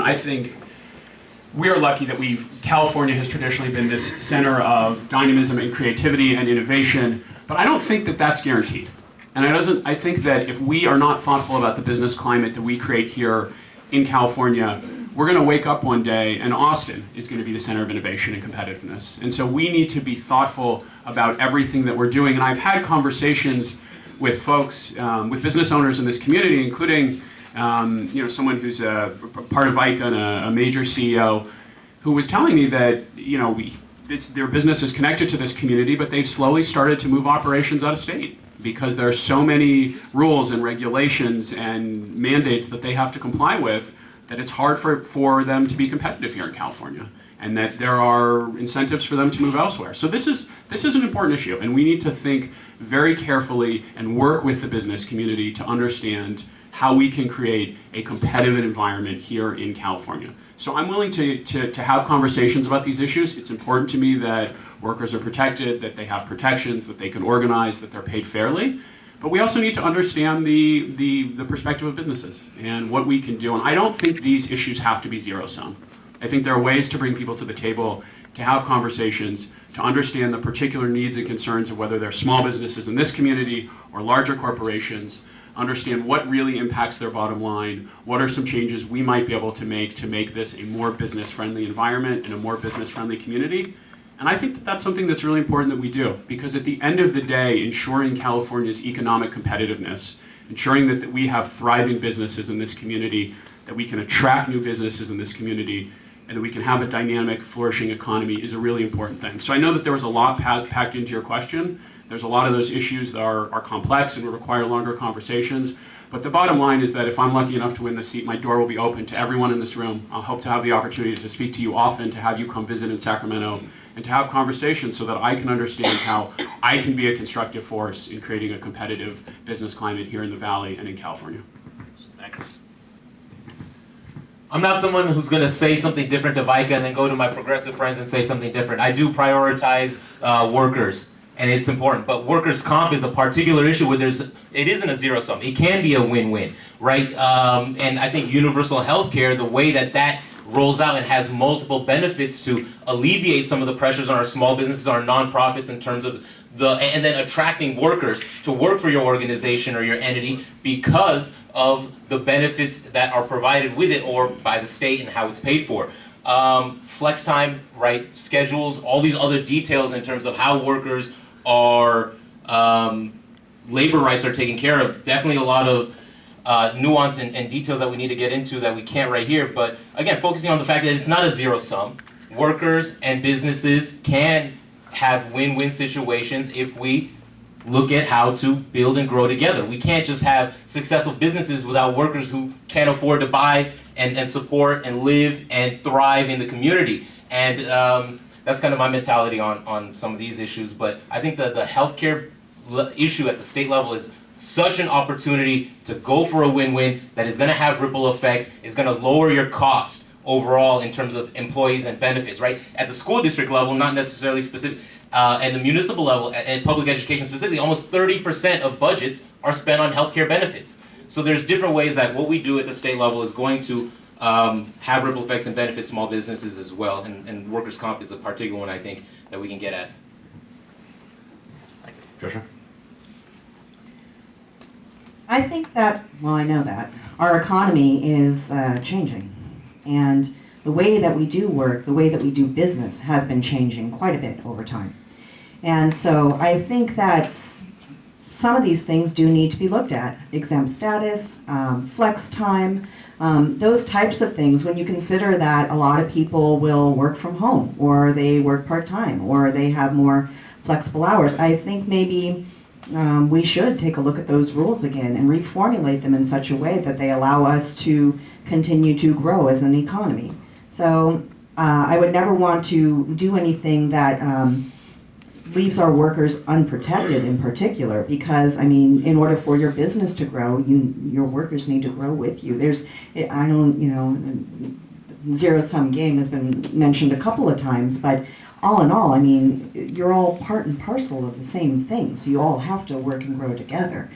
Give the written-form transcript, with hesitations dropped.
I think we're lucky that California has traditionally been this center of dynamism and creativity and innovation, but I don't think that that's guaranteed. And I think that if we are not thoughtful about the business climate that we create here in California, we're going to wake up one day and Austin is going to be the center of innovation and competitiveness. And so we need to be thoughtful about everything that we're doing. And I've had conversations with folks, with business owners in this community, including someone who's a part of ICA and a major CEO, who was telling me that their business is connected to this community, but they've slowly started to move operations out of state because there are so many rules and regulations and mandates that they have to comply with that it's hard for them to be competitive here in California, and that there are incentives for them to move elsewhere. So this is an important issue, and we need to think very carefully and work with the business community to understand how we can create a competitive environment here in California. So I'm willing to have conversations about these issues. It's important to me that workers are protected, that they have protections, that they can organize, that they're paid fairly. But we also need to understand the perspective of businesses and what we can do. And I don't think these issues have to be zero-sum. I think there are ways to bring people to the table, to have conversations, to understand the particular needs and concerns of whether they're small businesses in this community or larger corporations, understand what really impacts their bottom line, what are some changes we might be able to make this a more business-friendly environment and a more business-friendly community. And I think that that's something that's really important that we do, because at the end of the day, ensuring California's economic competitiveness, ensuring that we have thriving businesses in this community, that we can attract new businesses in this community, and that we can have a dynamic, flourishing economy is a really important thing. So I know that there was a lot packed into your question. There's a lot of those issues that are complex and will require longer conversations. But the bottom line is that if I'm lucky enough to win the seat, my door will be open to everyone in this room. I'll hope to have the opportunity to speak to you often, to have you come visit in Sacramento, and to have conversations so that I can understand how I can be a constructive force in creating a competitive business climate here in the Valley and in California. Thanks. I'm not someone who's going to say something different to VICA and then go to my progressive friends and say something different. I do prioritize workers, and it's important. But workers' comp is a particular issue where it isn't a zero-sum. It can be a win-win, right? And I think universal health care, the way that rolls out and has multiple benefits to alleviate some of the pressures on our small businesses, our nonprofits, in terms of and then attracting workers to work for your organization or your entity because of the benefits that are provided with it or by the state and how it's paid for. Flex time, right, schedules, all these other details in terms of how workers are, labor rights are taken care of. Definitely a lot of nuance and details that we need to get into that we can't right here. But again, focusing on the fact that it's not a zero sum. Workers and businesses can have win-win situations if we look at how to build and grow together. We can't just have successful businesses without workers who can't afford to buy and support and live and thrive in the community. And that's kind of my mentality on some of these issues. But I think the healthcare issue at the state level is such an opportunity to go for a win-win that is going to have ripple effects, is going to lower your cost overall in terms of employees and benefits, right? At the school district level, not necessarily specific, and the municipal level, and public education specifically, almost 30% of budgets are spent on healthcare benefits. So there's different ways that what we do at the state level is going to have ripple effects and benefit small businesses as well, and workers' comp is a particular one I think that we can get at. Trisha? I think that, well, I know that, our economy is changing. And the way that we do work, the way that we do business has been changing quite a bit over time. And so I think that some of these things do need to be looked at. Exempt status, flex time, those types of things, when you consider that a lot of people will work from home, or they work part-time, or they have more flexible hours. I think maybe we should take a look at those rules again and reformulate them in such a way that they allow us to continue to grow as an economy. So I would never want to do anything that leaves our workers unprotected in particular, because I mean, in order for your business to grow, your workers need to grow with you. Zero-sum game has been mentioned a couple of times, but all in all, I mean, you're all part and parcel of the same thing, so you all have to work and grow together.